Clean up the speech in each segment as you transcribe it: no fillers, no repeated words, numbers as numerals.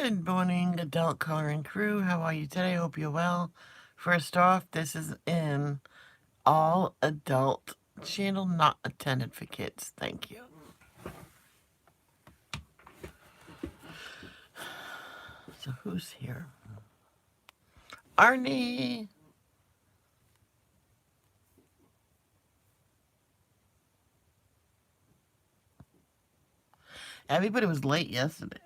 Good morning, adult coloring crew. How are you today? Hope you're well. First off, this is an all adult channel, not intended for kids. Thank you. So who's here? Arnie. Everybody was late yesterday.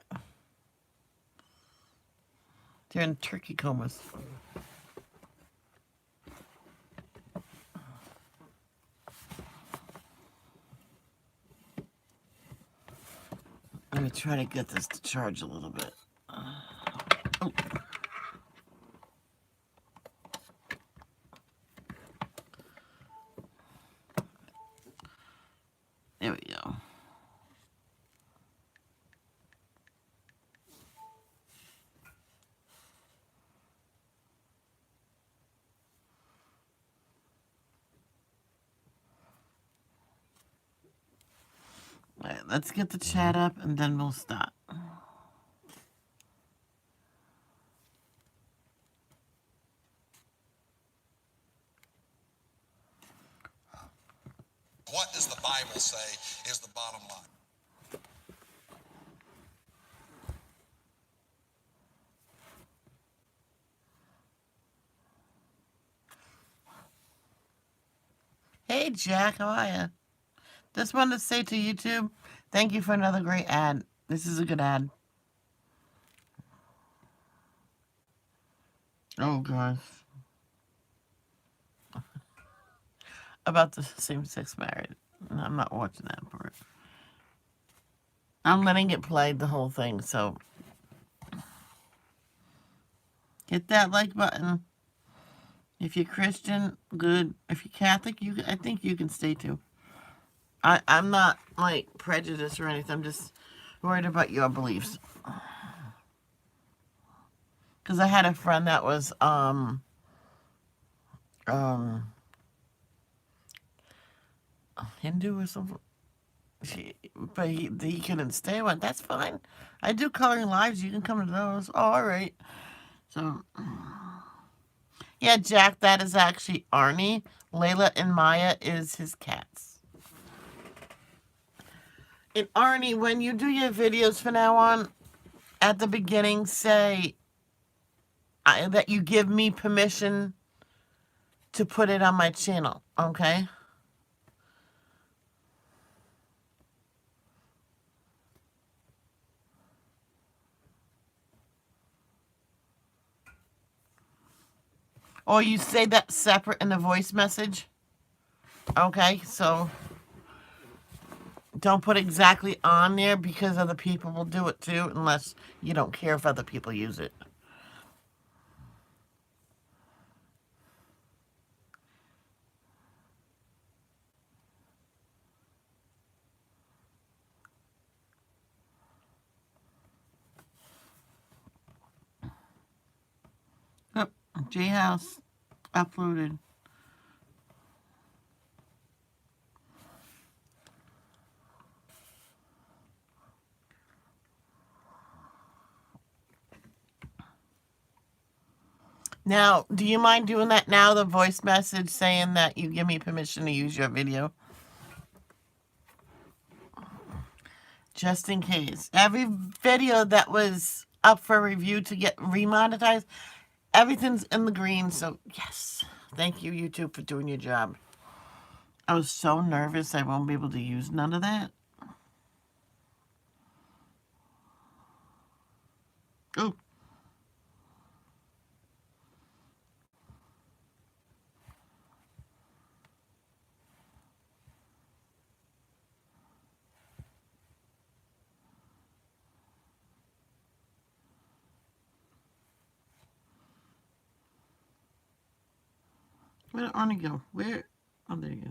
They're in turkey comas. I'm gonna try to get this to charge a little bit. Oh. There we go. All right, let's get the chat up and then we'll stop. What does the Bible say is the bottom line? Hey Jack, how are you? Just wanted to say to YouTube, thank you for another great ad. This is a good ad. Oh gosh. About the same-sex marriage. No, I'm not watching that part. I'm letting it play the whole thing, so hit that like button. If you're Christian, good. If you're Catholic, I think you can stay too. I'm not like prejudiced or anything. I'm just worried about your beliefs. Because I had a friend that was Hindu or something. But he couldn't stay. I went, that's fine. I do coloring lives. You can come to those. Oh, all right. So, yeah, Jack, that is actually Arnie. Layla and Maya is his cats. And Arnie, when you do your videos from now on, at the beginning, say that you give me permission to put it on my channel, okay? Or you say that separate in the voice message. Okay, so don't put exactly on there because other people will do it too, unless you don't care if other people use it. Oh, J-House uploaded. Now, do you mind doing that now, the voice message saying that you give me permission to use your video? Just in case. Every video that was up for review to get remonetized, everything's in the green, so yes. Thank you, YouTube, for doing your job. I was so nervous I won't be able to use none of that. Oh. Where did Arnie go? Where? Oh, there you go.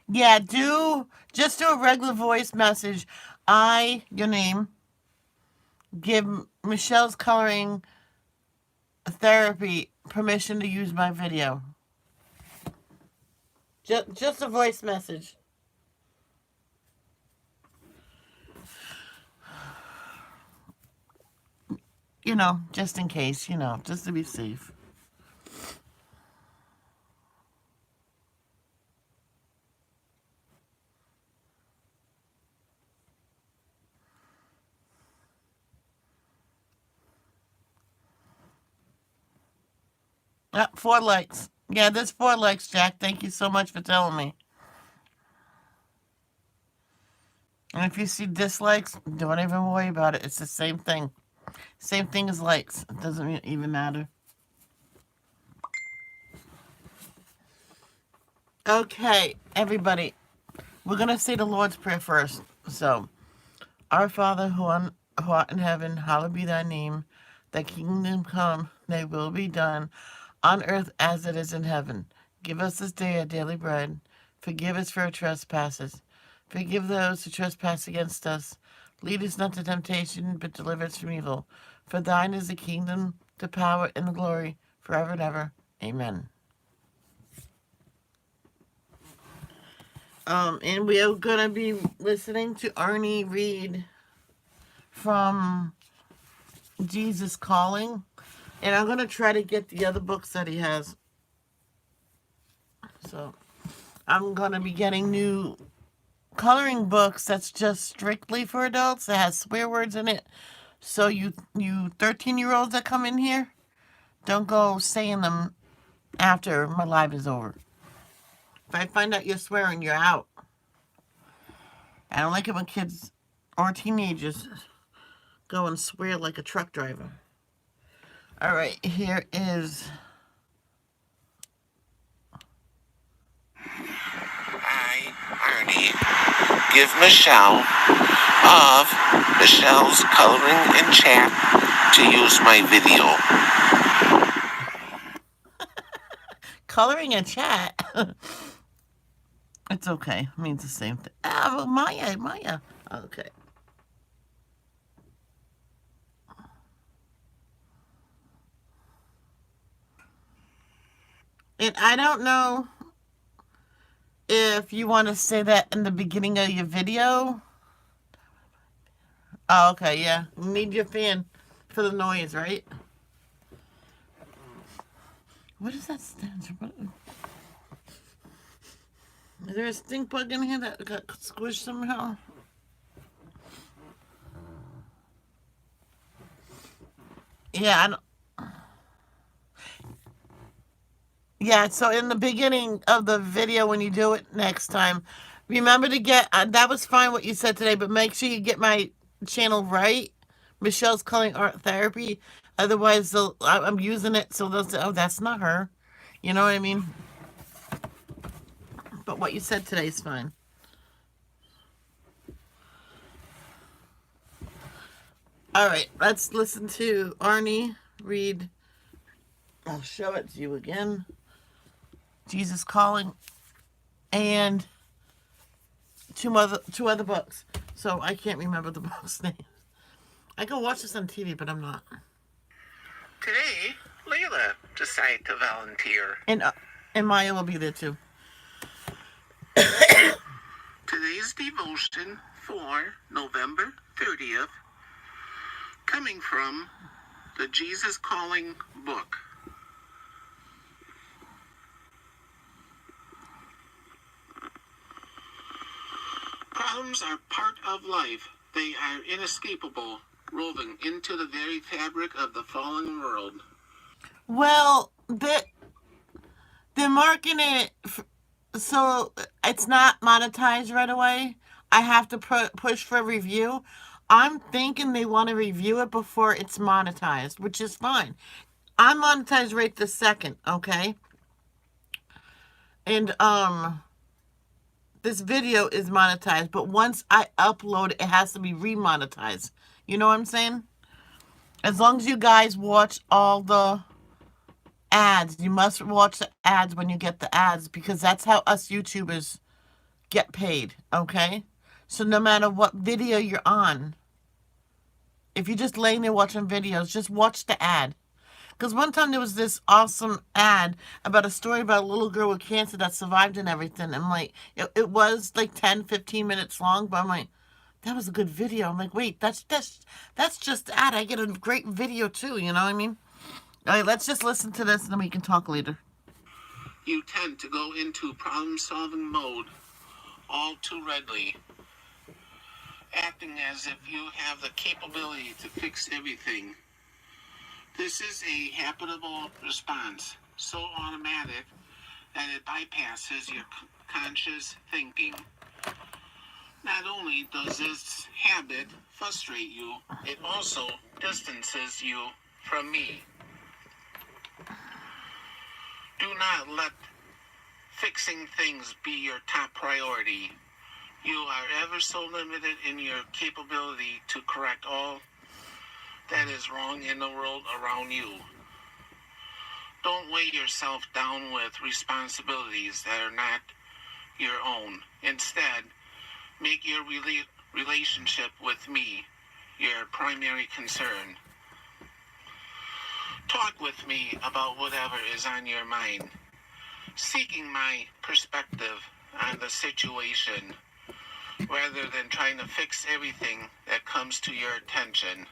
Yeah, just do a regular voice message. Your name, give Michelle's Coloring Therapy permission to use my video. Just a voice message. just in case, just to be safe. Ah, 4 likes. Yeah, there's 4 likes, Jack. Thank you so much for telling me. And if you see dislikes, don't even worry about it. It's the same thing. Same thing as likes. It doesn't even matter. Okay, everybody. We're going to say the Lord's Prayer first. So, Our Father who art in heaven, hallowed be thy name. Thy kingdom come, thy will be done, on earth as it is in heaven. Give us this day our daily bread. Forgive us for our trespasses. Forgive those who trespass against us. Lead us not to temptation, but deliver us from evil. For thine is the kingdom, the power, and the glory, forever and ever. Amen. And we are going to be listening to Arnie read from Jesus Calling. And I'm going to try to get the other books that he has. So, I'm going to be getting new coloring books that's just strictly for adults. That has swear words in it. So you 13-year-olds that come in here, don't go saying them after my live is over. If I find out you're swearing, you're out. I don't like it when kids or teenagers go and swear like a truck driver. All right, here is... Hi, Arnie. Give Michelle of Michelle's Coloring and Chat to use my video. Coloring and chat? It's okay. It means the same thing. Ah, well, Maya. Okay. And I don't know if you want to say that in the beginning of your video. Oh, okay, yeah. You need your fan for the noise, right? What does that stand for? Is there a stink bug in here that got squished somehow? Yeah, I don't... Yeah, so in the beginning of the video, when you do it next time, remember to get, that was fine what you said today, but make sure you get my channel right. Michelle's Coloring Art Therapy. Otherwise, I'm using it, so they'll say, oh, that's not her. You know what I mean? But what you said today is fine. All right, let's listen to Arnie read. I'll show it to you again. Jesus Calling, and two other books. So I can't remember the books' names. I can watch this on TV, but I'm not. Today, Layla decided to volunteer. And Maya will be there too. Today's devotion for November 30th, coming from the Jesus Calling book. Problems are part of life. They are inescapable, woven into the very fabric of the fallen world. Well, they're marking it so it's not monetized right away. I have to push for review. I'm thinking they want to review it before it's monetized, which is fine. I'm monetized right this second, okay? And this video is monetized, but once I upload it, it has to be remonetized. You know what I'm saying? As long as you guys watch all the ads, you must watch the ads when you get the ads, because that's how us YouTubers get paid, okay? So no matter what video you're on, if you're just laying there watching videos, just watch the ad. Because one time there was this awesome ad about a story about a little girl with cancer that survived and everything. I'm like, it was like 10, 15 minutes long, but I'm like, that was a good video. I'm like, wait, that's just that. I get a great video too. You know what I mean? All right, let's just listen to this and then we can talk later. You tend to go into problem-solving mode all too readily, acting as if you have the capability to fix everything. This is a habitual response, so automatic that it bypasses your conscious thinking. Not only does this habit frustrate you, it also distances you from me. Do not let fixing things be your top priority. You are ever so limited in your capability to correct all that is wrong in the world around you. Don't weigh yourself down with responsibilities that are not your own. Instead, make your relationship with me your primary concern. Talk with me about whatever is on your mind, seeking my perspective on the situation rather than trying to fix everything that comes to your attention.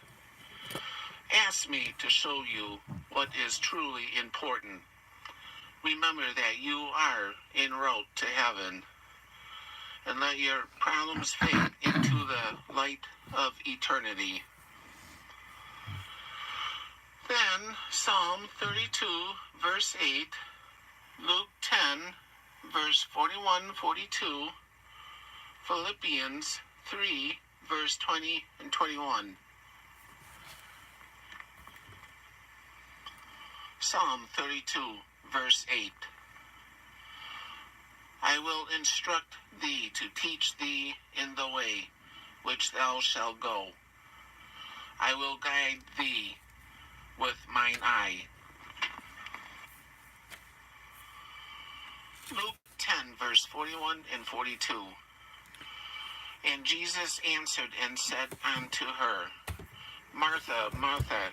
Ask me to show you what is truly important. Remember that you are en route to heaven, and let your problems fade into the light of eternity. Then Psalm 32, verse 8, Luke 10, verse 41-42, Philippians 3, verse 20 and 21. Psalm 32, verse 8. I will instruct thee to teach thee in the way which thou shalt go. I will guide thee with mine eye. Luke 10, verse 41 and 42. And Jesus answered and said unto her, Martha, Martha,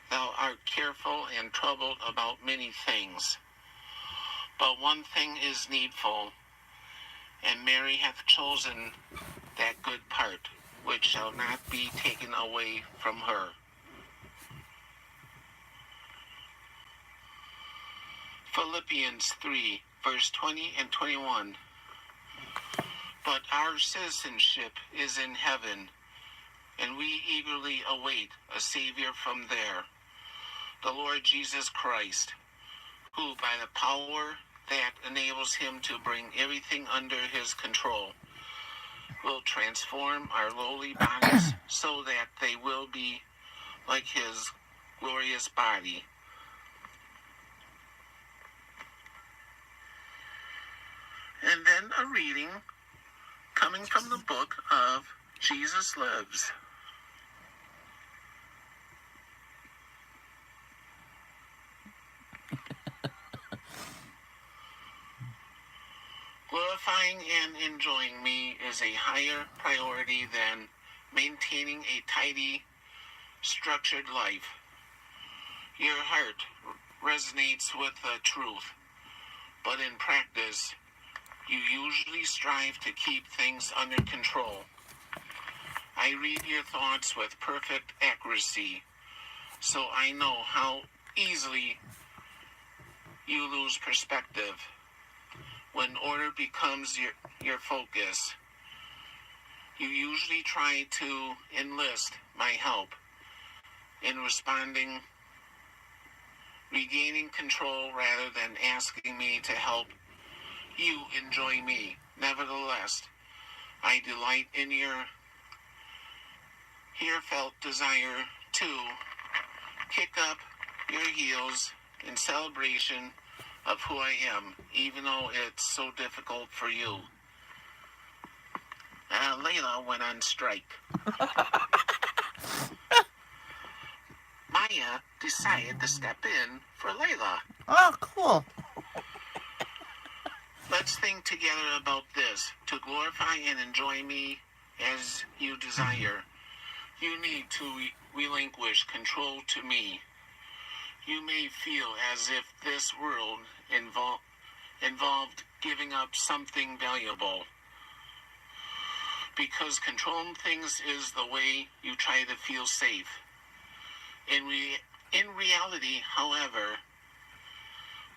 thou art careful and troubled about many things. But one thing is needful, and Mary hath chosen that good part, which shall not be taken away from her. Philippians 3, verse 20 and 21. But our citizenship is in heaven, and we eagerly await a Savior from there, the Lord Jesus Christ, who by the power that enables him to bring everything under his control will transform our lowly bodies so that they will be like his glorious body. And then a reading coming from the book of Jesus Lives. Glorifying and enjoying me is a higher priority than maintaining a tidy, structured life. Your heart resonates with the truth, but in practice, you usually strive to keep things under control. I read your thoughts with perfect accuracy, so I know how easily you lose perspective when order becomes your focus. You usually try to enlist my help in regaining control rather than asking me to help you enjoy me. Nevertheless, I delight in your heartfelt desire to kick up your heels in celebration of who I am, even though it's so difficult for you. Layla went on strike. Maya decided to step in for Layla. Oh, cool. Let's think together about this. To glorify and enjoy me as you desire, you need to relinquish control to me. You may feel as if this world involved giving up something valuable. because controlling things is the way you try to feel safe. In reality, however,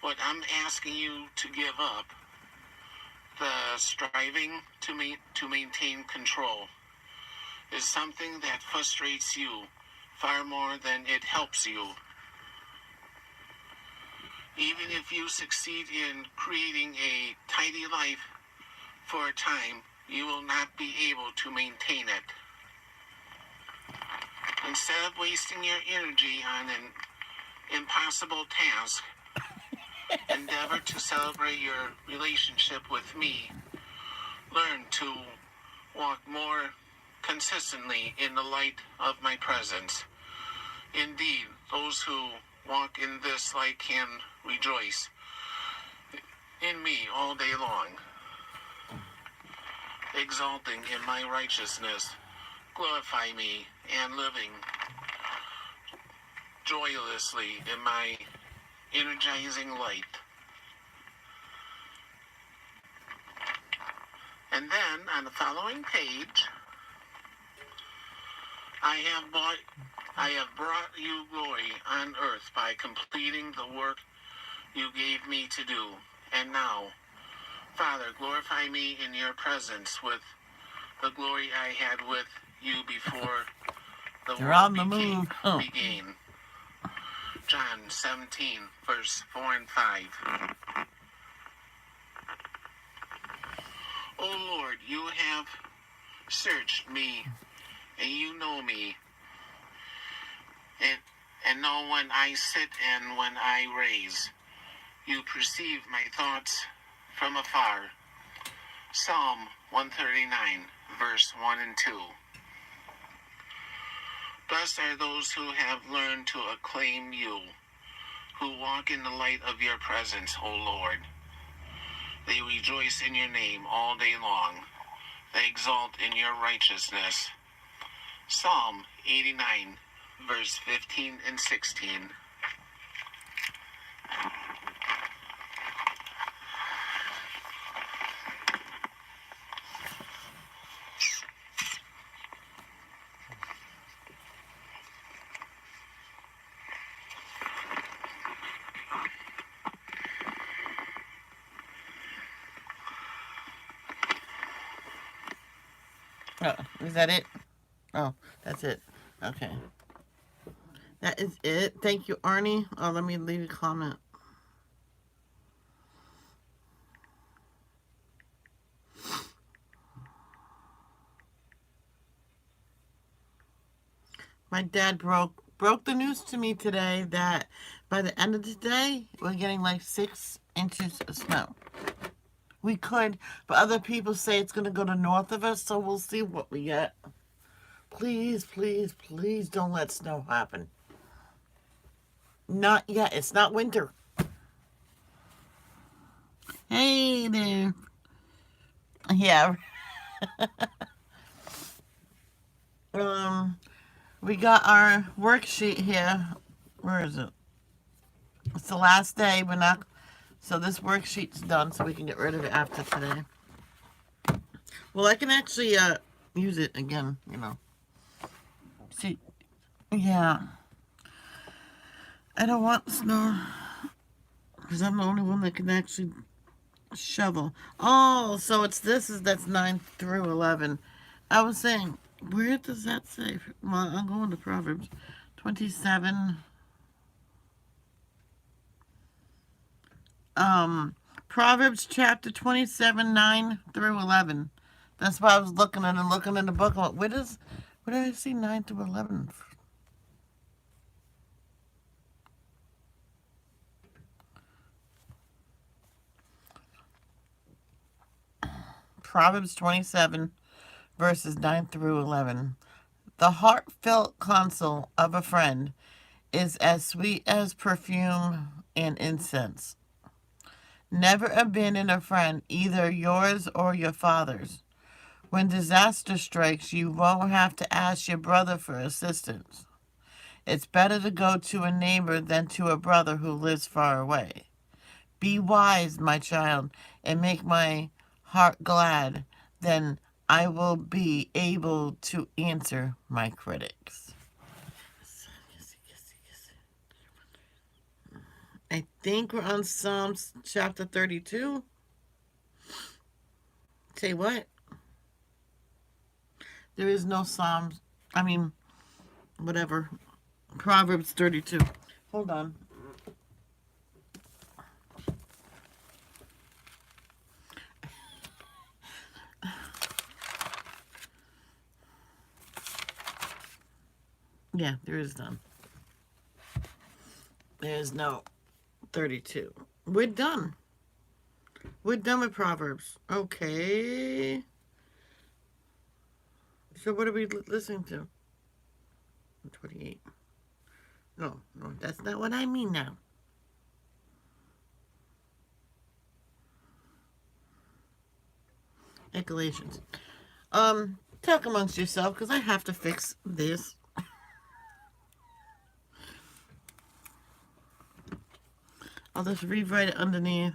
what I'm asking you to give up, the striving to maintain control, is something that frustrates you far more than it helps you. Even if you succeed in creating a tidy life for a time, you will not be able to maintain it. Instead of wasting your energy on an impossible task, endeavor to celebrate your relationship with me. Learn to walk more consistently in the light of my presence. Indeed, those who walk in this light can rejoice in me all day long, exalting in my righteousness, glorify me, and living joyously in my energizing light. And then on the following page, I have brought you glory on earth by completing the work you gave me to do. And now, Father, glorify me in your presence with the glory I had with you before the They're world on the move. Oh. began. John 17, verse 4 and 5. O Lord, you have searched me, and you know me, and know when I sit and when I raise. You perceive my thoughts from afar. Psalm 139, verse 1 and 2. Blessed are those who have learned to acclaim you, who walk in the light of your presence, O Lord. They rejoice in your name all day long. They exalt in your righteousness. Psalm 89, verse 15 and 16. Oh, is that it? Oh, that's it. Okay. That is it. Thank you, Arnie. Oh, let me leave a comment. My dad broke the news to me today that by the end of the day, we're getting like 6 inches of snow. We could, but other people say it's going to go to north of us, so we'll see what we get. Please, please, please don't let snow happen. Not yet. It's not winter. Hey there. Yeah. We got our worksheet here. Where is it? It's the last day. We're not. So this worksheet's done, so we can get rid of it after today. Well, I can actually use it again, you know. See, yeah. I don't want snow because I'm the only one that can actually shovel. Oh, so it's that's 9 through 11. I was saying, where does that say? Well, I'm going to Proverbs 27. Proverbs chapter 27, 9 through 11. That's why I was looking in the book. I'm like, where did I see 9 through 11? Proverbs 27, verses 9 through 11. The heartfelt counsel of a friend is as sweet as perfume and incense. Never abandon a friend, either yours or your father's. When disaster strikes, you won't have to ask your brother for assistance. It's better to go to a neighbor than to a brother who lives far away. Be wise, my child, and make my heart glad. Then I will be able to answer my critics. I think we're on Psalms chapter 32. Say what? There is no Psalms. I mean, whatever. Proverbs 32. Hold on. Yeah, there is none. There is no 32. We're done. We're done with Proverbs. Okay. So what are we listening to? 28. No, that's not what I mean now. Galatians. Talk amongst yourself because I have to fix this. I'll just rewrite it underneath.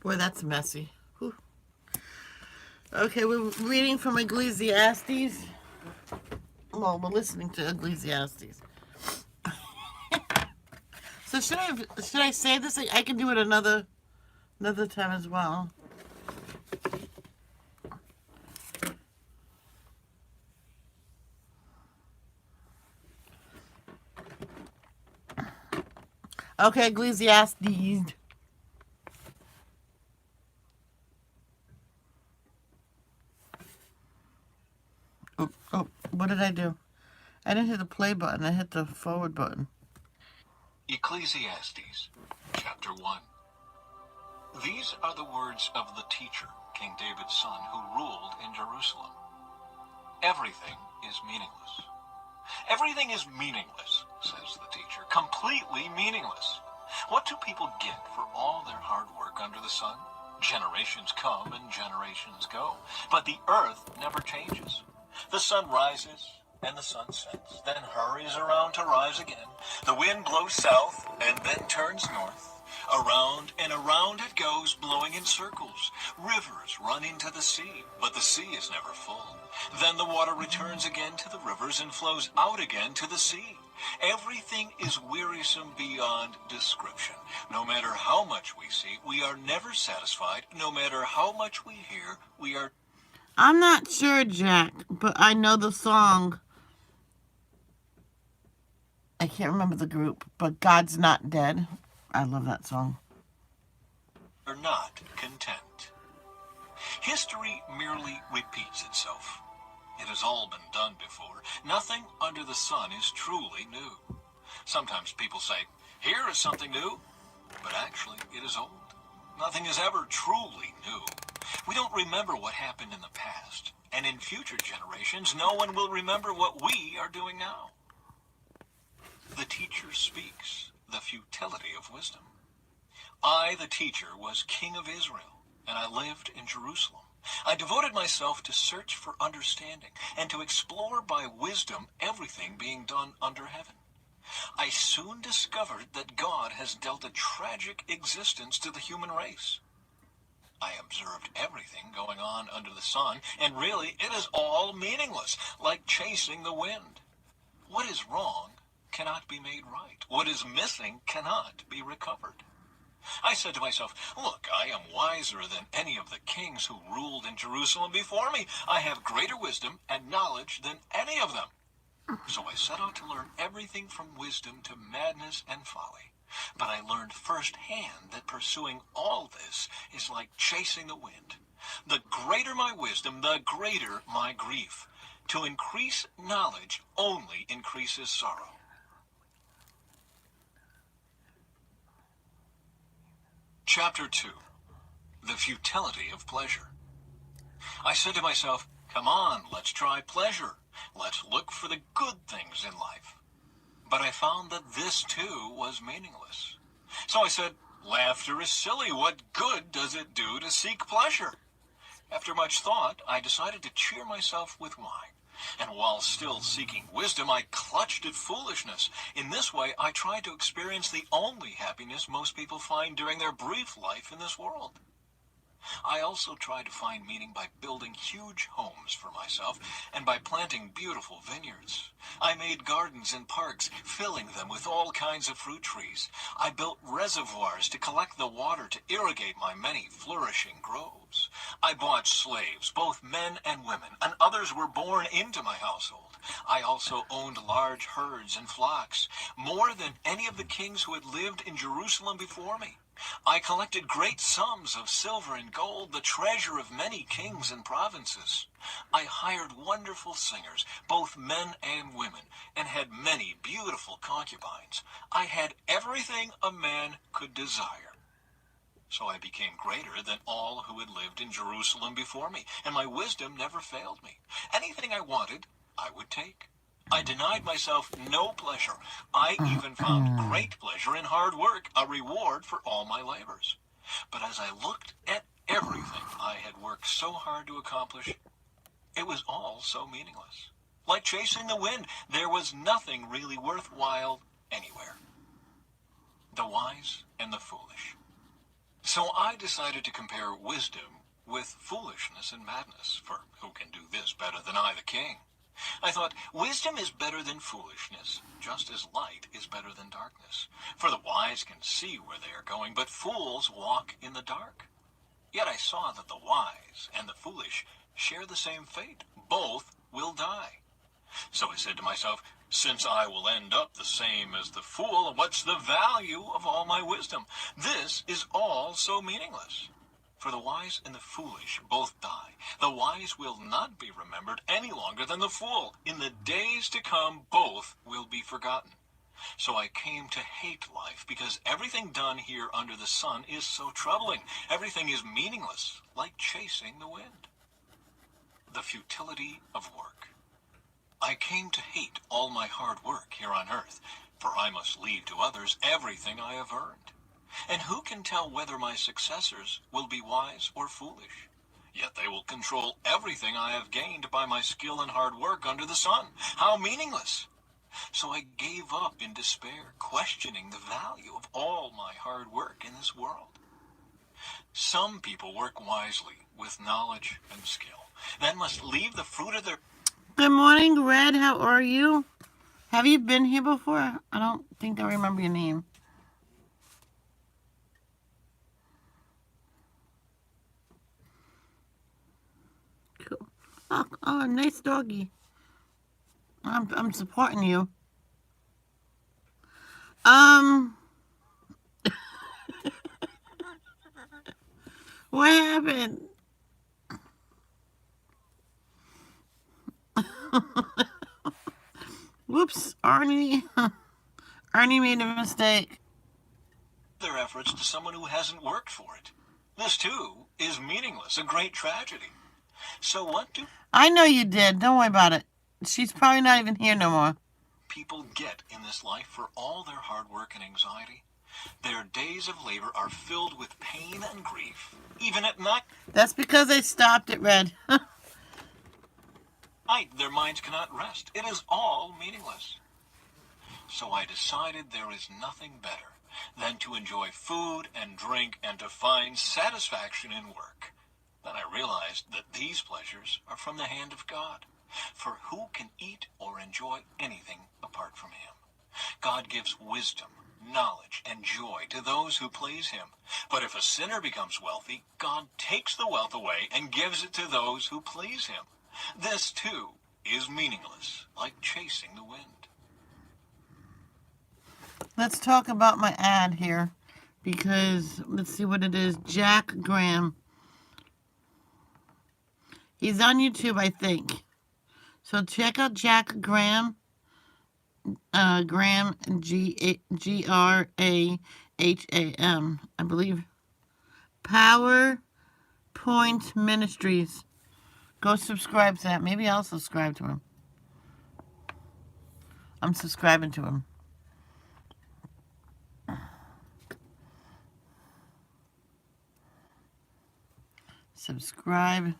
Boy, that's messy. Whew. Okay, we're reading from Ecclesiastes. Well, we're listening to Ecclesiastes. So should I say this? I can do it another time as well. Okay, Ecclesiastes. Oh, what did I do? I didn't hit the play button. I hit the forward button. Ecclesiastes, chapter 1. These are the words of the teacher, King David's son, who ruled in Jerusalem. Everything is meaningless. Everything is meaningless, says the teacher, completely meaningless. What do people get for all their hard work under the sun? Generations come and generations go, but the earth never changes. The sun rises and the sun sets, then hurries around to rise again. The wind blows south and then turns north. Around and around it goes, blowing in circles. Rivers run into the sea, but the sea is never full. Then the water returns again to the rivers and flows out again to the sea. Everything is wearisome beyond description. No matter how much we see, we are never satisfied. No matter how much we hear, we are... I'm not sure, Jack, but I know the song. I can't remember the group, but God's Not Dead. I love that song. ...are not content. History merely repeats itself. It has all been done before. Nothing under the sun is truly new. Sometimes people say, here is something new, but actually it is old. Nothing is ever truly new. We don't remember what happened in the past, and in future generations, no one will remember what we are doing now. The teacher speaks the futility of wisdom. I, the teacher, was king of Israel, and I lived in Jerusalem. I devoted myself to search for understanding and to explore by wisdom everything being done under heaven. I soon discovered that God has dealt a tragic existence to the human race. I observed everything going on under the sun, and really it is all meaningless, like chasing the wind. What is wrong cannot be made right. What is missing cannot be recovered. I said to myself, look, I am wiser than any of the kings who ruled in Jerusalem before me. I have greater wisdom and knowledge than any of them. So I set out to learn everything from wisdom to madness and folly. But I learned firsthand that pursuing all this is like chasing the wind. The greater my wisdom, the greater my grief. To increase knowledge only increases sorrow. Chapter 2. The Futility of Pleasure. I said to myself, come on, let's try pleasure. Let's look for the good things in life. But I found that this too was meaningless. So I said, laughter is silly. What good does it do to seek pleasure? After much thought, I decided to cheer myself with wine. And while still seeking wisdom, I clutched at foolishness. In this way, I tried to experience the only happiness most people find during their brief life in this world. I also tried to find meaning by building huge homes for myself and by planting beautiful vineyards. I made gardens and parks, filling them with all kinds of fruit trees. I built reservoirs to collect the water to irrigate my many flourishing groves. I bought slaves, both men and women, and others were born into my household. I also owned large herds and flocks, more than any of the kings who had lived in Jerusalem before me. I collected great sums of silver and gold, the treasure of many kings and provinces. I hired wonderful singers, both men and women, and had many beautiful concubines. I had everything a man could desire. So I became greater than all who had lived in Jerusalem before me, and my wisdom never failed me. Anything I wanted, I would take. I denied myself no pleasure. I even found great pleasure in hard work, a reward for all my labors. But as I looked at everything I had worked so hard to accomplish, it was all so meaningless. Like chasing the wind, there was nothing really worthwhile anywhere. The wise and the foolish. So I decided to compare wisdom with foolishness and madness, for who can do this better than I, the king? I thought, wisdom is better than foolishness, just as light is better than darkness. For the wise can see where they are going, but fools walk in the dark. Yet I saw that the wise and the foolish share the same fate. Both will die. So I said to myself, since I will end up the same as the fool, what's the value of all my wisdom? This is all so meaningless. For the wise and the foolish both die. The wise will not be remembered any longer than the fool. In the days to come, both will be forgotten. So I came to hate life, because everything done here under the sun is so troubling. Everything is meaningless, like chasing the wind. The futility of work. I came to hate all my hard work here on earth, for I must leave to others everything I have earned. And who can tell whether my successors will be wise or foolish? Yet they will control everything I have gained by my skill and hard work under the sun. How meaningless! So I gave up in despair, questioning the value of all my hard work in this world. Some people work wisely with knowledge and skill, then must leave the fruit of their... Good morning, Red. How are you? Have you been here before? I don't think I remember your name. Cool. Oh, nice doggy. I'm supporting you. What happened? Whoops, Arnie. Arnie made a mistake. their efforts to someone who hasn't worked for it. This, too, is meaningless, a great tragedy. So what do I know you did. Don't worry about it. She's probably not even here no more. people get in this life for all their hard work and anxiety? Their days of labor are filled with pain and grief. Even at night, That's because I stopped it, Red. their minds cannot rest. It is all meaningless. So I decided there is nothing better than to enjoy food and drink and to find satisfaction in work. Then I realized that these pleasures are from the hand of God. For who can eat or enjoy anything apart from him? God gives wisdom, knowledge, and joy to those who please him. But if a sinner becomes wealthy, God takes the wealth away and gives it to those who please him. This, too, is meaningless, like chasing the wind. Let's talk about my ad here. Because, let's see what it is. Jack Graham. He's on YouTube, I think. So check out Jack Graham. Graham, Graham, I believe. PowerPoint Ministries. Go subscribe to that. Maybe I'll subscribe to him. I'm subscribing to him. Subscribe.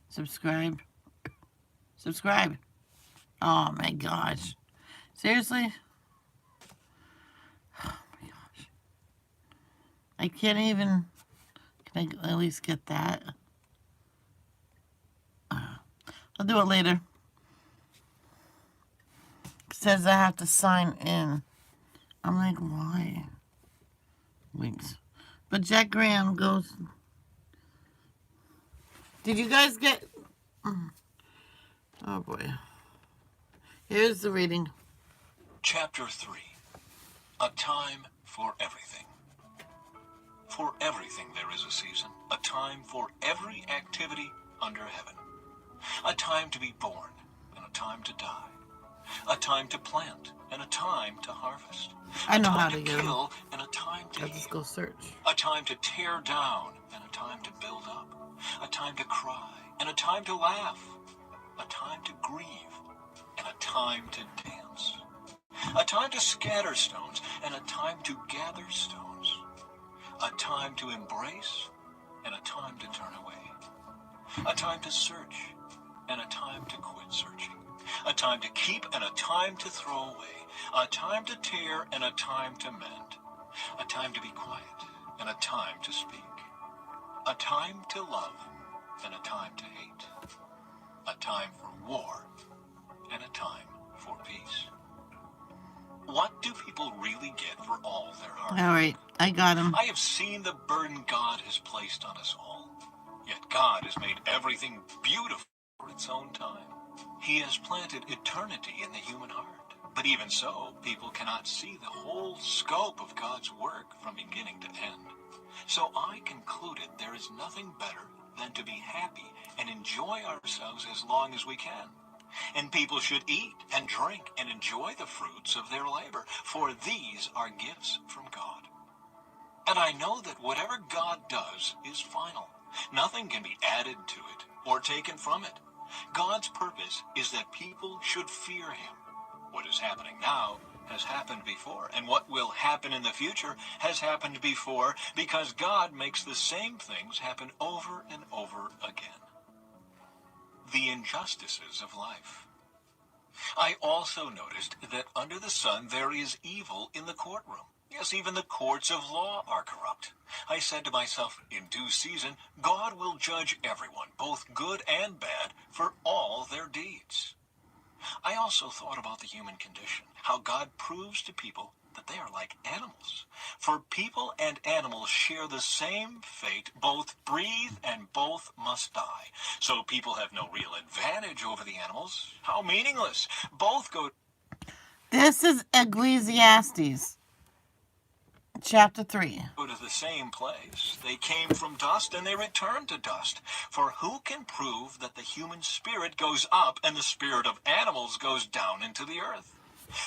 Subscribe. Subscribe. Oh my gosh. Seriously? Oh my gosh. I can't even. Can I at least get that? I'll do it later. It says I have to sign in. I'm like, why? Links. But Jack Graham goes. Did you guys get. Oh boy. Here's the reading. Chapter 3. A time for everything. For everything there is a season, a time for every activity under heaven. A time to be born and a time to die. A time to plant and a time to harvest. I know a time how to to get kill and a time to I'll just heal. go search. A time to tear down and a time to build up. A time to cry and a time to laugh. A time to grieve and a time to dance. A time to scatter stones and a time to gather stones. A time to embrace and a time to turn away. A time to search and a time to quit searching. A time to keep and a time to throw away. A time to tear and a time to mend. A time to be quiet and a time to speak. A time to love and a time to hate. A time for war and a time for peace. What do people really get for all their hard All right, I got him. I have seen the burden God has placed on us all. Yet God has made everything beautiful for its own time. He has planted eternity in the human heart. But even so, people cannot see the whole scope of God's work from beginning to end. So I concluded there is nothing better than to be happy and enjoy ourselves as long as we can. And people should eat and drink and enjoy the fruits of their labor, for these are gifts from God. And I know that whatever God does is final. Nothing can be added to it or taken from it. God's purpose is that people should fear him. What is happening now has happened before, and what will happen in the future has happened before, because God makes the same things happen over and over again. The injustices of life. I also noticed that under the sun there is evil in the courtroom. Yes, even the courts of law are corrupt. I said to myself, in due season, God will judge everyone, both good and bad, for all their deeds. I also thought about the human condition, how God proves to people that they are like animals. For people and animals share the same fate, both breathe and both must die. So people have no real advantage over the animals. How meaningless. Both go This is Ecclesiastes, chapter 3. to the same place. They came from dust and they return to dust. For who can prove that the human spirit goes up and the spirit of animals goes down into the earth?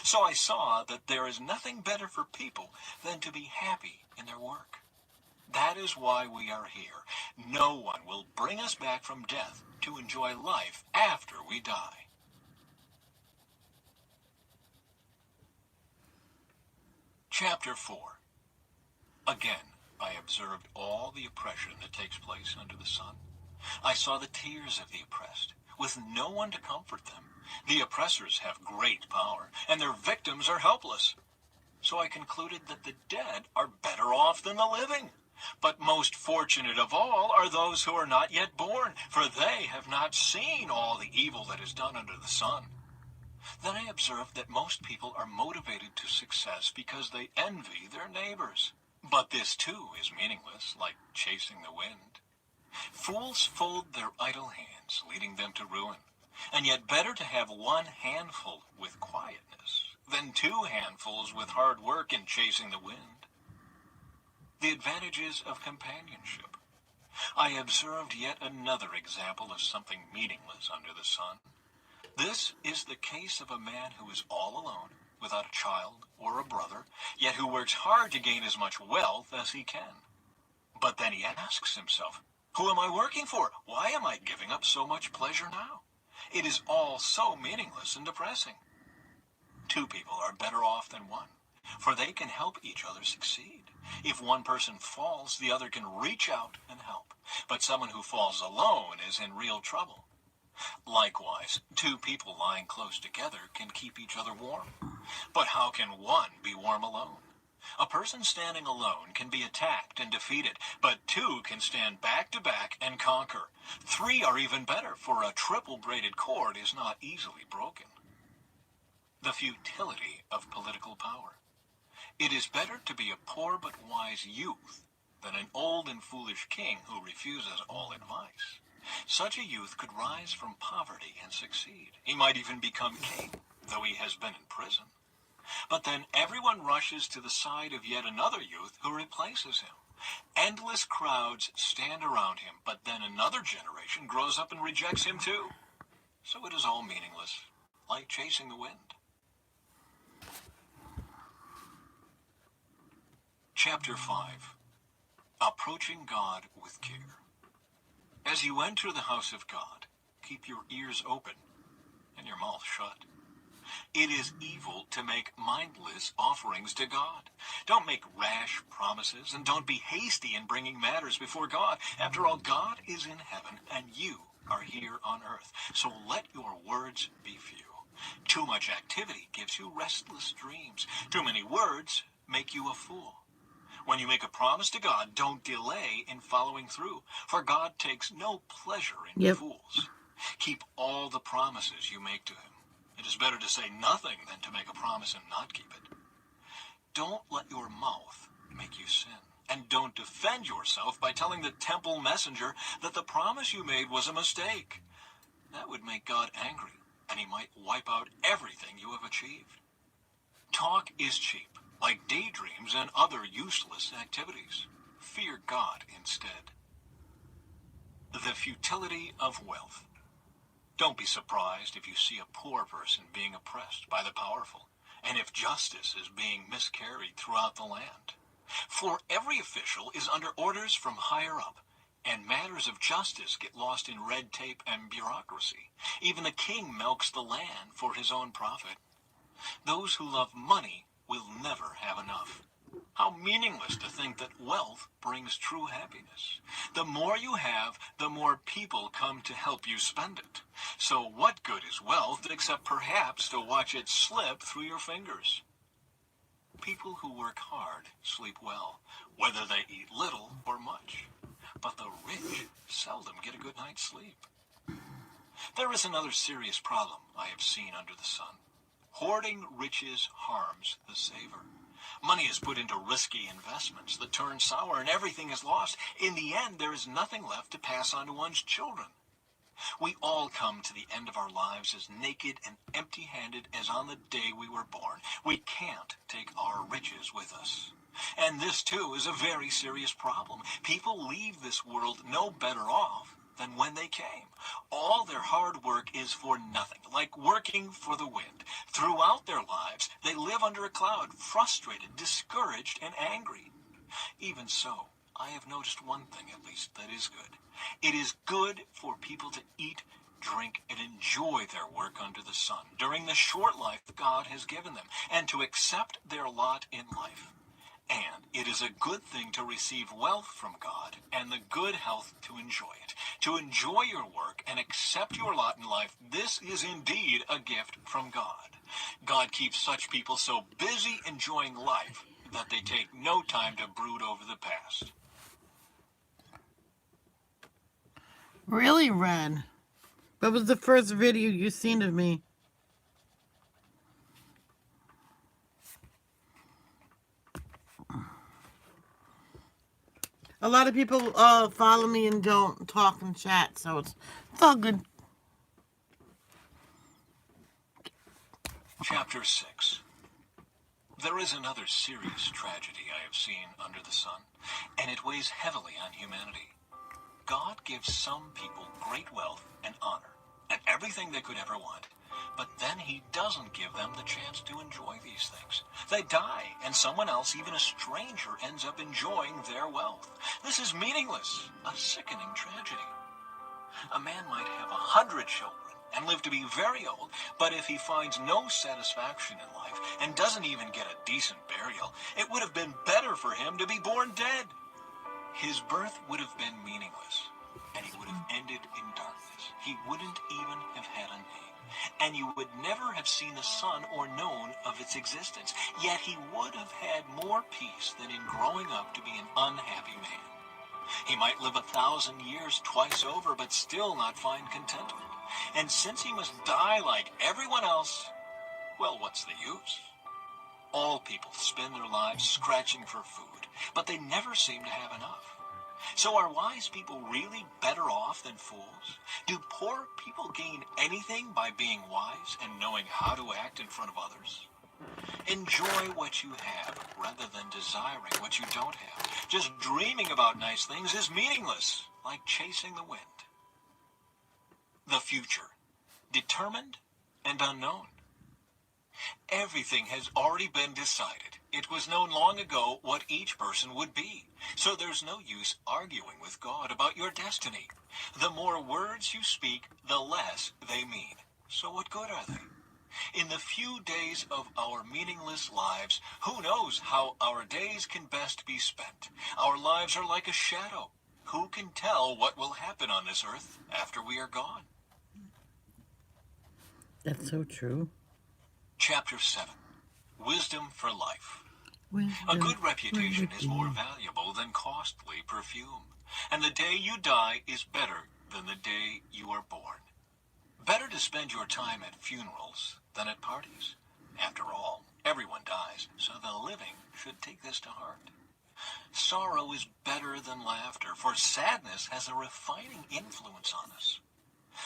So I saw that there is nothing better for people than to be happy in their work. That is why we are here. No one will bring us back from death to enjoy life after we die. Chapter 4. Again, I observed all the oppression that takes place under the sun. I saw the tears of the oppressed, with no one to comfort them. The oppressors have great power, and their victims are helpless. So I concluded that the dead are better off than the living. But most fortunate of all are those who are not yet born, for they have not seen all the evil that is done under the sun. Then I observed that most people are motivated to success because they envy their neighbors. But this too is meaningless, like chasing the wind. Fools fold their idle hands, leading them to ruin. And yet better to have one handful with quietness than two handfuls with hard work and chasing the wind. The advantages of companionship. I observed yet another example of something meaningless under the sun. This is the case of a man who is all alone, without a child or a brother, yet who works hard to gain as much wealth as he can. But then he asks himself, who am I working for? Why am I giving up so much pleasure now? It is all so meaningless and depressing. Two people are better off than one, for they can help each other succeed. If one person falls, the other can reach out and help. But someone who falls alone is in real trouble. Likewise, two people lying close together can keep each other warm. But how can one be warm alone? A person standing alone can be attacked and defeated, but two can stand back to back and conquer. Three are even better, for a triple braided cord is not easily broken. The futility of political power. It is better to be a poor but wise youth than an old and foolish king who refuses all advice. Such a youth could rise from poverty and succeed. He might even become king, though he has been in prison. But then everyone rushes to the side of yet another youth who replaces him. Endless crowds stand around him, but then another generation grows up and rejects him too. So it is all meaningless, like chasing the wind. Chapter 5. Approaching God with care. As you enter the house of God, keep your ears open and your mouth shut. It is evil to make mindless offerings to God. Don't make rash promises, and don't be hasty in bringing matters before God. After all, God is in heaven, and you are here on earth. So let your words be few. Too much activity gives you restless dreams. Too many words make you a fool. When you make a promise to God, don't delay in following through, for God takes no pleasure in fools. Keep all the promises you make to him. It is better to say nothing than to make a promise and not keep it. Don't let your mouth make you sin. And don't defend yourself by telling the temple messenger that the promise you made was a mistake. That would make God angry, and he might wipe out everything you have achieved. Talk is cheap, like daydreams and other useless activities. Fear God instead. The futility of wealth. Don't be surprised if you see a poor person being oppressed by the powerful, and if justice is being miscarried throughout the land. For every official is under orders from higher up, and matters of justice get lost in red tape and bureaucracy. Even the king milks the land for his own profit. Those who love money will never have enough. How meaningless to think that wealth brings true happiness. The more you have, the more people come to help you spend it. So what good is wealth except perhaps to watch it slip through your fingers? People who work hard sleep well, whether they eat little or much. But the rich seldom get a good night's sleep. There is another serious problem I have seen under the sun. Hoarding riches harms the saver. Money is put into risky investments that turn sour and everything is lost. In the end, there is nothing left to pass on to one's children. We all come to the end of our lives as naked and empty-handed as on the day we were born. We can't take our riches with us. And this, too, is a very serious problem. People leave this world no better off than when they came. All their hard work is for nothing, like working for the wind. Throughout their lives, they live under a cloud, frustrated, discouraged, and angry. Even so, I have noticed one thing at least that is good. It is good for people to eat, drink, and enjoy their work under the sun during the short life God has given them, and to accept their lot in life. And it is a good thing to receive wealth from God and the good health to enjoy it. To enjoy your work and accept your lot in life, this is indeed a gift from God. God keeps such people so busy enjoying life that they take no time to brood over the past. Really, Ren? What was the first video you seen of me? A lot of people follow me and don't talk and chat, so it's all good. Chapter 6. There is another serious tragedy I have seen under the sun, and it weighs heavily on humanity. God gives some people great wealth and honor, and everything they could ever want, but then he doesn't give them the chance to enjoy these things. They die, and someone else, even a stranger, ends up enjoying their wealth. This is meaningless, a sickening tragedy. A man might have 100 children and live to be very old, but if he finds no satisfaction in life and doesn't even get a decent burial, it would have been better for him to be born dead. His birth would have been meaningless, and he would have ended in darkness. He wouldn't even have had a name, and you would never have seen the sun or known of its existence. Yet he would have had more peace than in growing up to be an unhappy man. He might live 1,000 years twice over, but still not find contentment. And since he must die like everyone else, well, what's the use? All people spend their lives scratching for food, but they never seem to have enough. So are wise people really better off than fools? Do poor people gain anything by being wise and knowing how to act in front of others? Enjoy what you have rather than desiring what you don't have. Just dreaming about nice things is meaningless, like chasing the wind. The future, determined and unknown. Everything has already been decided. It was known long ago what each person would be. So there's no use arguing with God about your destiny. The more words you speak, the less they mean. So what good are they? In the few days of our meaningless lives, who knows how our days can best be spent? Our lives are like a shadow. Who can tell what will happen on this earth after we are gone? That's so true. Chapter 7. Wisdom for Life. A Wisdom good reputation for is more you. valuable than costly perfume, and the day you die is better than the day you are born. Better to spend your time at funerals than at parties. After all, everyone dies, so the living should take this to heart. Sorrow is better than laughter, for sadness has a refining influence on us.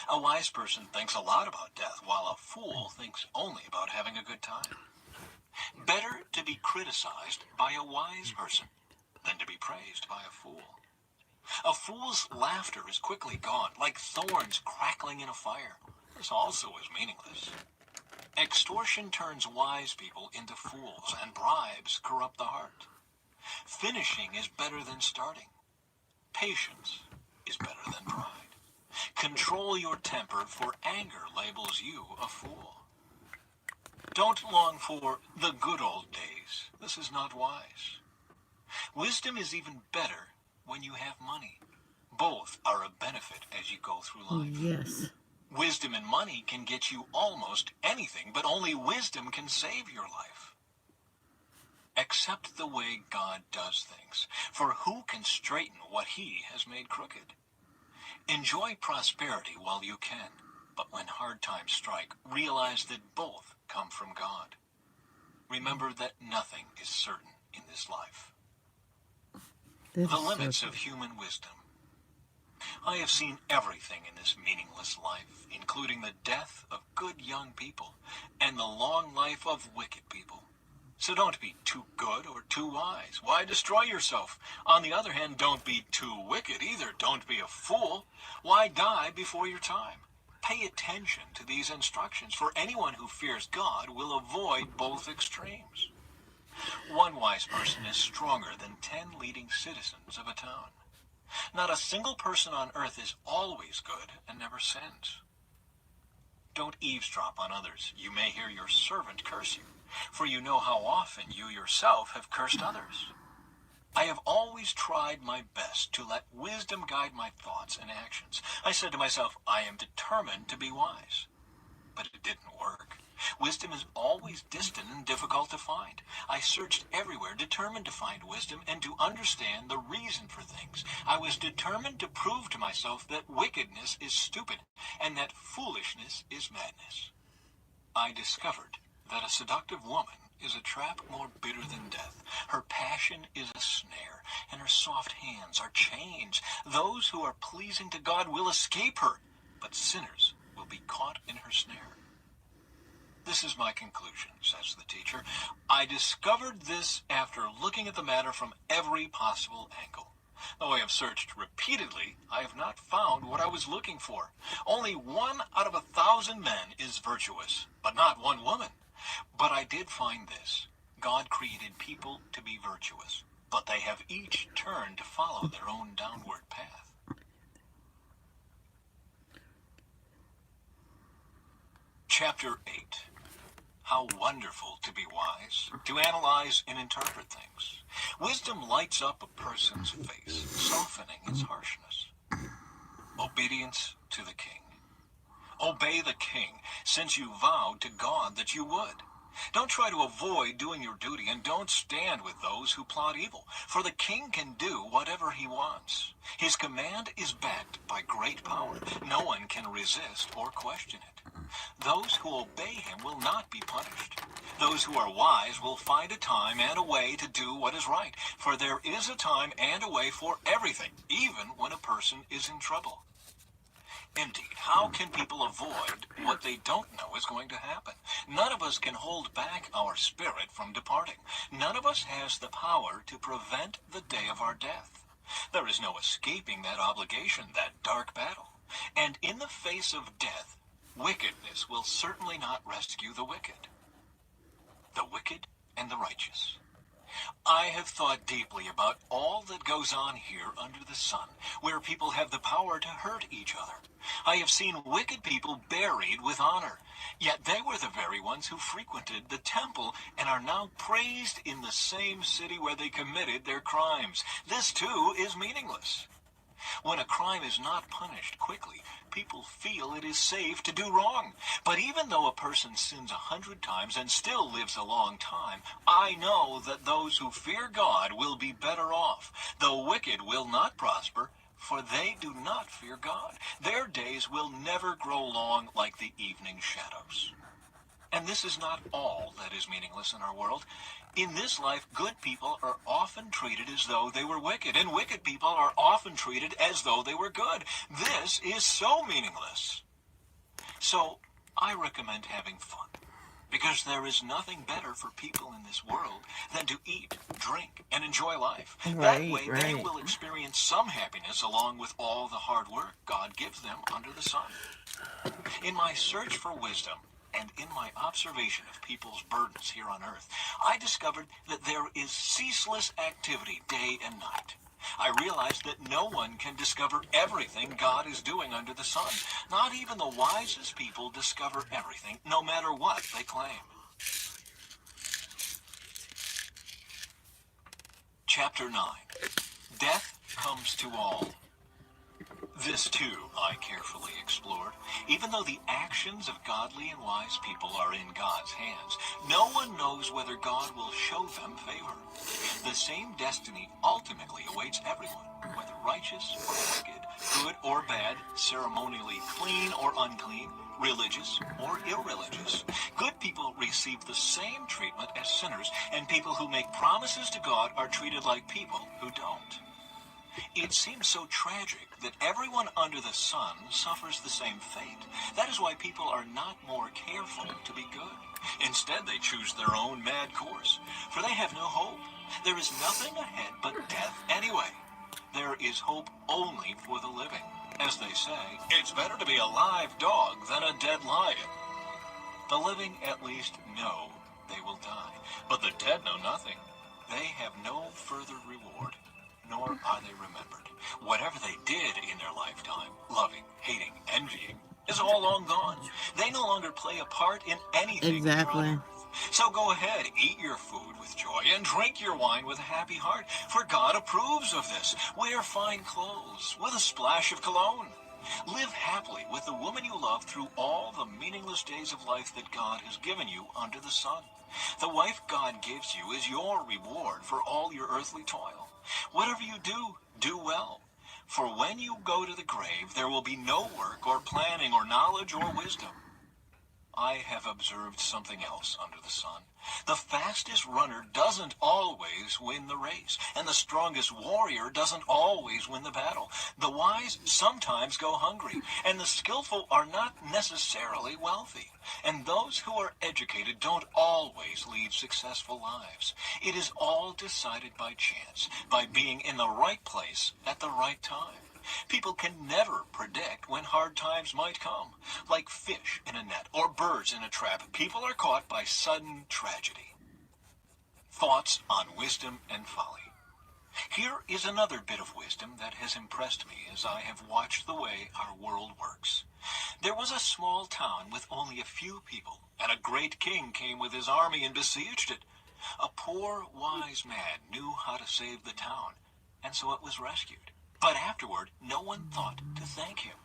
A wise person thinks a lot about death, while a fool thinks only about having a good time. Better to be criticized by a wise person than to be praised by a fool. A fool's laughter is quickly gone, like thorns crackling in a fire. This also is meaningless. Extortion turns wise people into fools, and bribes corrupt the heart. Finishing is better than starting. Patience is better than pride. Control your temper, for anger labels you a fool. Don't long for the good old days. This is not wise. Wisdom is even better when you have money. Both are a benefit as you go through life. Yes. Wisdom and money can get you almost anything, but only wisdom can save your life. Accept the way God does things, for who can straighten what he has made crooked? Enjoy prosperity while you can, but when hard times strike, realize that both come from God. Remember that nothing is certain in this life. That's The limits so of human wisdom. I have seen everything in this meaningless life, including the death of good young people and the long life of wicked people. So don't be too good or too wise. Why destroy yourself? On the other hand, don't be too wicked either. Don't be a fool. Why die before your time? Pay attention to these instructions, for anyone who fears God will avoid both extremes. One wise person is stronger than 10 leading citizens of a town. Not a single person on earth is always good and never sins. Don't eavesdrop on others. You may hear your servant curse you, for you know how often you yourself have cursed others. I have always tried my best to let wisdom guide my thoughts and actions. I said to myself, I am determined to be wise. But it didn't work. Wisdom is always distant and difficult to find. I searched everywhere, determined to find wisdom and to understand the reason for things. I was determined to prove to myself that wickedness is stupid and that foolishness is madness. I discovered that a seductive woman is a trap more bitter than death. Her passion is a snare, and her soft hands are chains. Those who are pleasing to God will escape her, but sinners will be caught in her snare. This is my conclusion, says the teacher. I discovered this after looking at the matter from every possible angle. Though I have searched repeatedly, I have not found what I was looking for. Only 1 out of 1,000 men is virtuous, but not one woman. But I did find this. God created people to be virtuous, but they have each turned to follow their own downward path. Chapter 8. How wonderful to be wise, to analyze and interpret things. Wisdom lights up a person's face, softening its harshness. Obedience to the king. Obey the king, since you vowed to God that you would. Don't try to avoid doing your duty, and don't stand with those who plot evil, for the king can do whatever he wants. His command is backed by great power. No one can resist or question it. Those who obey him will not be punished. Those who are wise will find a time and a way to do what is right, for there is a time and a way for everything, even when a person is in trouble. Indeed, how can people avoid what they don't know is going to happen? None of us can hold back our spirit from departing. None of us has the power to prevent the day of our death. There is no escaping that obligation, that dark battle. And in the face of death, wickedness will certainly not rescue the wicked. The wicked and the righteous. I have thought deeply about all that goes on here under the sun, where people have the power to hurt each other. I have seen wicked people buried with honor, yet they were the very ones who frequented the temple and are now praised in the same city where they committed their crimes. This too is meaningless. When a crime is not punished quickly, people feel it is safe to do wrong. But even though a person sins 100 times and still lives a long time, I know that those who fear God will be better off. The wicked will not prosper, for they do not fear God. Their days will never grow long like the evening shadows. And this is not all that is meaningless in our world. In this life, good people are often treated as though they were wicked, and wicked people are often treated as though they were good. This is so meaningless. So, I recommend having fun, because there is nothing better for people in this world than to eat, drink, and enjoy life. That way, they will experience some happiness along with all the hard work God gives them under the sun. In my search for wisdom, and in my observation of people's burdens here on earth, I discovered that there is ceaseless activity day and night. I realized that no one can discover everything God is doing under the sun. Not even the wisest people discover everything, no matter what they claim. Chapter 9. Death comes to all. This, too, I carefully explored. Even though the actions of godly and wise people are in God's hands, no one knows whether God will show them favor. The same destiny ultimately awaits everyone, whether righteous or wicked, good or bad, ceremonially clean or unclean, religious or irreligious. Good people receive the same treatment as sinners, and people who make promises to God are treated like people who don't. It seems so tragic that everyone under the sun suffers the same fate. That is why people are not more careful to be good. Instead, they choose their own mad course, for they have no hope. There is nothing ahead but death anyway. There is hope only for the living. As they say, it's better to be a live dog than a dead lion. The living at least know they will die, but the dead know nothing. They have no further reward, nor are they remembered. Whatever they did in their lifetime, loving, hating, envying, is all long gone. They no longer play a part in anything. Exactly. On earth. So go ahead, eat your food with joy and drink your wine with a happy heart, for God approves of this. Wear fine clothes with a splash of cologne. Live happily with the woman you love through all the meaningless days of life that God has given you under the sun. The wife God gives you is your reward for all your earthly toil. Whatever you do, do well. For when you go to the grave, there will be no work or planning or knowledge or wisdom. I have observed something else under the sun. The fastest runner doesn't always win the race, and the strongest warrior doesn't always win the battle. The wise sometimes go hungry, and the skillful are not necessarily wealthy. And those who are educated don't always lead successful lives. It is all decided by chance, by being in the right place at the right time. People can never predict when hard times might come. Like fish in a net or birds in a trap, people are caught by sudden tragedy. Thoughts on wisdom and folly. Here is another bit of wisdom that has impressed me as I have watched the way our world works. There was a small town with only a few people, and a great king came with his army and besieged it. A poor, wise man knew how to save the town, and so it was rescued. But afterward, no one thought to thank him.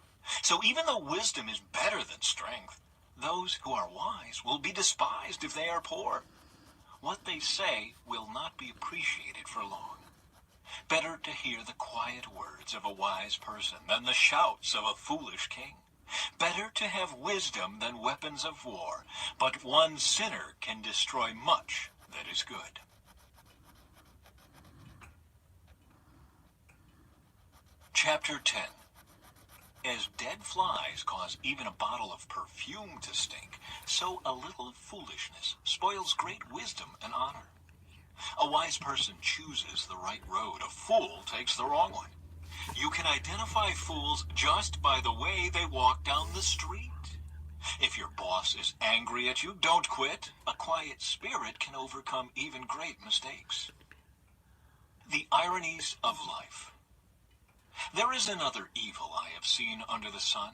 So even though wisdom is better than strength, those who are wise will be despised if they are poor. What they say will not be appreciated for long. Better to hear the quiet words of a wise person than the shouts of a foolish king. Better to have wisdom than weapons of war, but one sinner can destroy much that is good. Chapter 10. As dead flies cause even a bottle of perfume to stink, so a little foolishness spoils great wisdom and honor. A wise person chooses the right road, a fool takes the wrong one. You can identify fools just by the way they walk down the street. If your boss is angry at you, don't quit. A quiet spirit can overcome even great mistakes. The ironies of life. There is another evil I have seen under the sun.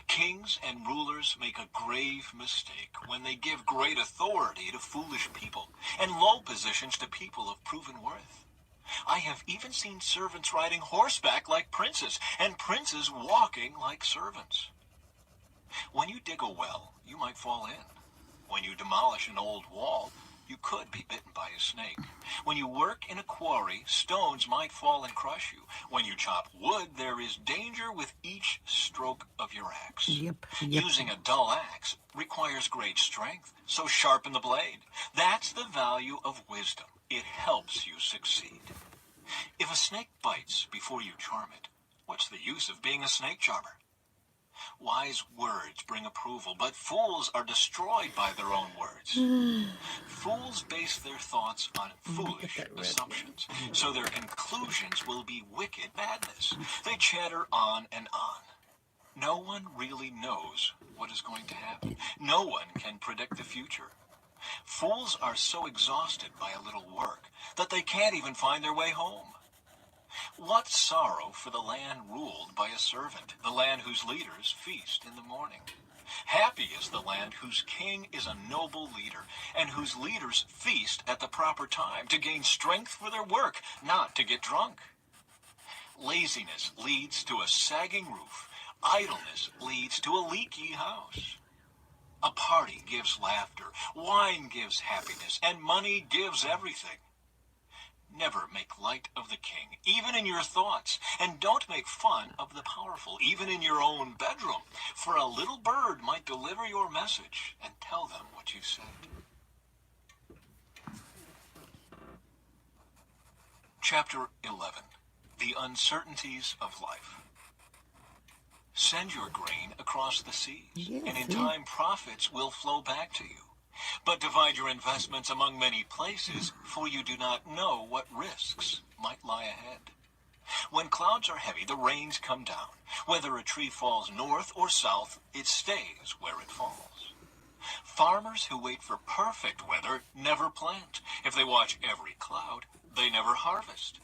Kings and rulers make a grave mistake when they give great authority to foolish people and low positions to people of proven worth. I have even seen servants riding horseback like princes and princes walking like servants. When you dig a well, you might fall in. When you demolish an old wall, you could be bitten by a snake. When you work in a quarry, stones might fall and crush you. When you chop wood, there is danger with each stroke of your axe. Yep. Using a dull axe requires great strength, so sharpen the blade. That's the value of wisdom. It helps you succeed. If a snake bites before you charm it, what's the use of being a snake charmer? Wise words bring approval, but fools are destroyed by their own words. Fools base their thoughts on foolish assumptions, so their conclusions will be wicked madness. They chatter on and on. No one really knows what is going to happen. No one can predict the future. Fools are so exhausted by a little work that they can't even find their way home. What sorrow for the land ruled by a servant, the land whose leaders feast in the morning. Happy is the land whose king is a noble leader, and whose leaders feast at the proper time to gain strength for their work, not to get drunk. Laziness leads to a sagging roof. Idleness leads to a leaky house. A party gives laughter, wine gives happiness, and money gives everything. Never make light of the king, even in your thoughts, and don't make fun of the powerful, even in your own bedroom, for a little bird might deliver your message and tell them what you said. Chapter 11. The Uncertainties of Life. Send your grain across the seas, and in time profits will flow back to you. But divide your investments among many places, for you do not know what risks might lie ahead. When clouds are heavy, the rains come down. Whether a tree falls north or south, it stays where it falls. Farmers who wait for perfect weather never plant. If they watch every cloud, they never harvest.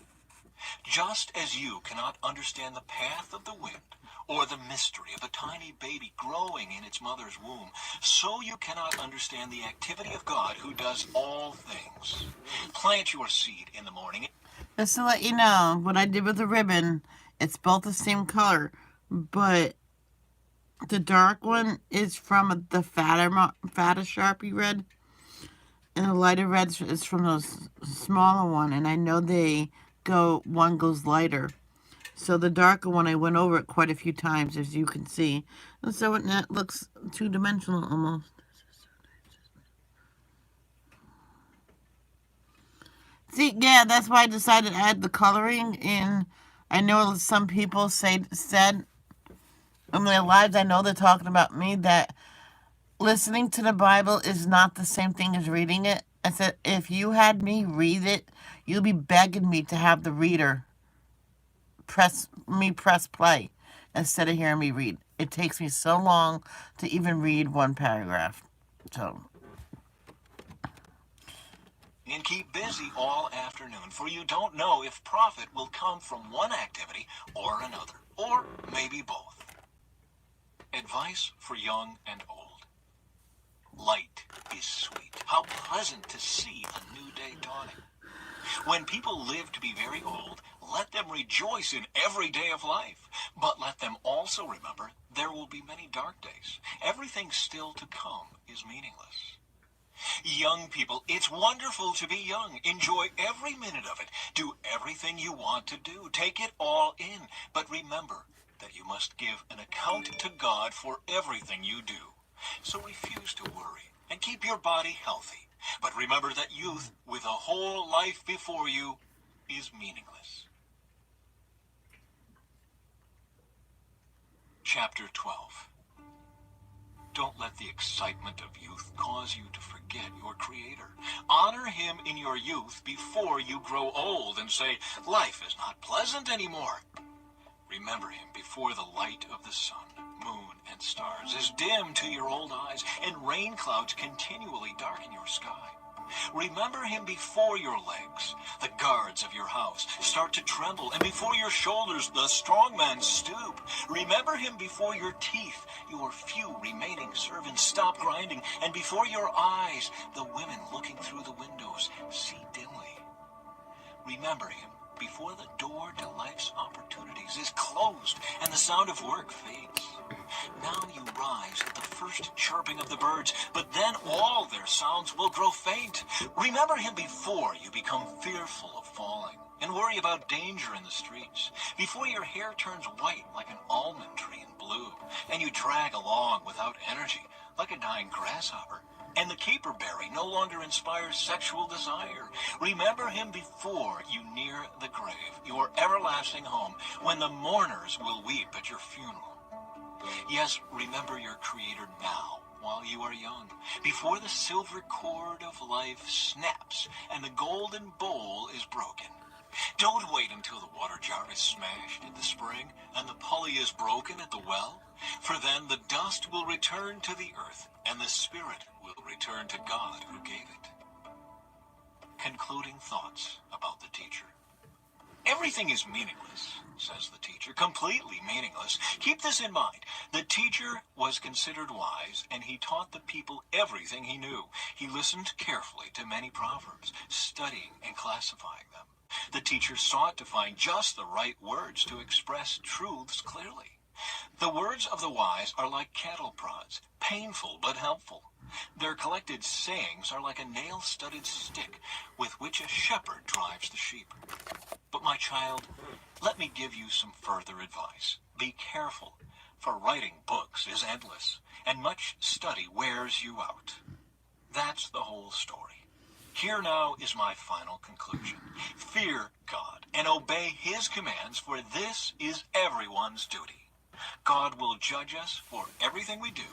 Just as you cannot understand the path of the wind, or the mystery of a tiny baby growing in its mother's womb, so you cannot understand the activity of God who does all things. Plant your seed in the morning. Just to let you know, what I did with the ribbon, it's both the same color, but the dark one is from the fatter Sharpie red, and the lighter red is from those smaller one, and I know one goes lighter. So the darker one, I went over it quite a few times, as you can see. And so it looks two-dimensional almost. See, yeah, that's why I decided to add the coloring in. I know some people said in their lives, I know they're talking about me, that listening to the Bible is not the same thing as reading it. I said, if you had me read it, you'd be begging me to have the reader press play instead of hearing me read. It takes me so long to even read one paragraph. So, And keep busy all afternoon, for you don't know if profit will come from one activity or another, or maybe both. Advice for young and old. Light is sweet. How pleasant to see a new day dawning. When people live to be very old, let them rejoice in every day of life. But let them also remember there will be many dark days. Everything still to come is meaningless. Young people, it's wonderful to be young. Enjoy every minute of it. Do everything you want to do. Take it all in. But remember that you must give an account to God for everything you do. So refuse to worry and keep your body healthy. But remember that youth, with a whole life before you, is meaningless. Chapter 12. Don't let the excitement of youth cause you to forget your Creator. Honor Him in your youth before you grow old and say, life is not pleasant anymore. Remember Him before the light of the sun, moon, and stars is dim to your old eyes, and rain clouds continually darken your sky. Remember Him before your legs, the guards of your house, start to tremble, and before your shoulders, the strong men stoop. Remember Him before your teeth, your few remaining servants stop grinding, and before your eyes, the women looking through the windows see dimly. Remember Him before the door to life's opportunities is closed and the sound of work fades. Now you rise at the first chirping of the birds, but then all their sounds will grow faint. Remember Him before you become fearful of falling and worry about danger in the streets, before your hair turns white like an almond tree in bloom, and you drag along without energy like a dying grasshopper, and the caperberry no longer inspires sexual desire. Remember Him before you near the grave, your everlasting home, when the mourners will weep at your funeral. Yes, remember your Creator now, while you are young, before the silver cord of life snaps and the golden bowl is broken. Don't wait until the water jar is smashed in the spring and the pulley is broken at the well, for then the dust will return to the earth and the spirit will return to God who gave it. Concluding thoughts about the teacher. Everything is meaningless, says the teacher, completely meaningless. Keep this in mind. The teacher was considered wise, and he taught the people everything he knew. He listened carefully to many proverbs, studying and classifying them. The teacher sought to find just the right words to express truths clearly. The words of the wise are like cattle prods, painful but helpful. Their collected sayings are like a nail-studded stick with which a shepherd drives the sheep. But my child, let me give you some further advice. Be careful, for writing books is endless, and much study wears you out. That's the whole story. Here now is my final conclusion. Fear God and obey His commands, for this is everyone's duty. God will judge us for everything we do,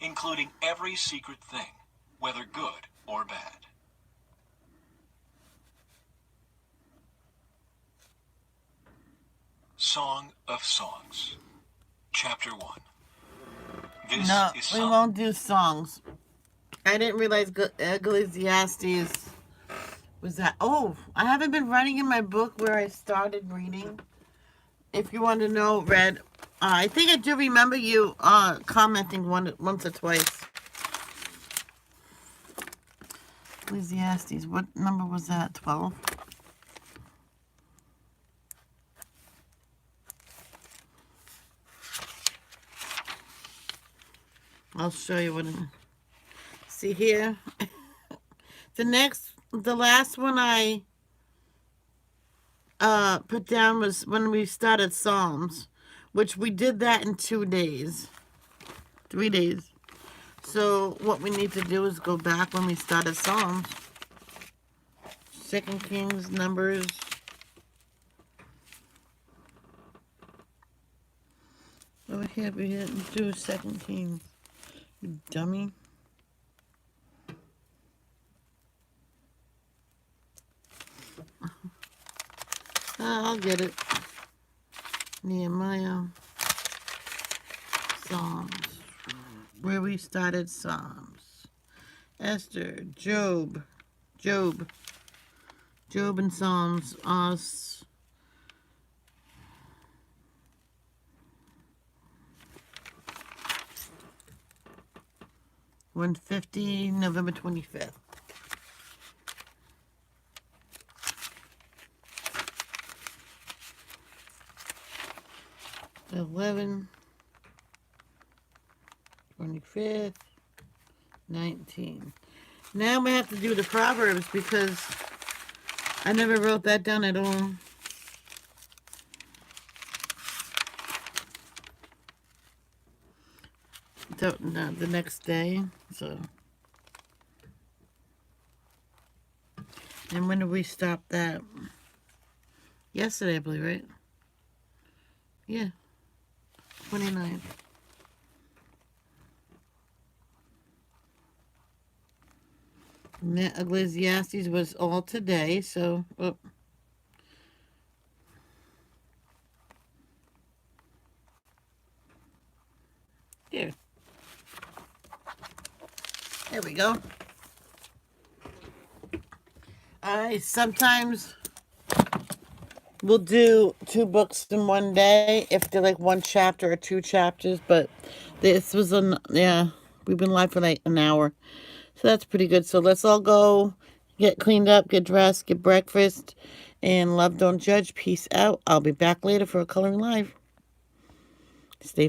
including every secret thing, whether good or bad. Song of Songs, Chapter 1. This no, is we won't do songs. I didn't realize Ecclesiastes was that. Oh, I haven't been writing in my book where I started reading. If you want to know, Red, I think I do remember you commenting once or twice. Ecclesiastes, what number was that? 12? I'll show you what. See here. The last one I put down was when we started Psalms, which we did that in 2 days, 3 days. So what we need to do is go back when we started Psalms. Second Kings, Numbers. Oh, here we didn't do Second Kings. You dummy. I'll get it. Nehemiah. Psalms. Where we started Psalms. Esther. Job and Psalms. Us. $150, November 25th. $11, 25th, 19. Now we have to do the Proverbs because I never wrote that down at all. No, the next day. So, and when did we stop that? Yesterday, I believe, right? Yeah, 29th. Ecclesiastes was all today, so. Oh. Here. There we go. I sometimes will do 2 books in one day if they're like 1 chapter or 2 chapters, but this was we've been live for like an hour. So that's pretty good. So let's all go get cleaned up, get dressed, get breakfast, and love, don't judge. Peace out. I'll be back later for a Coloring Live. Stay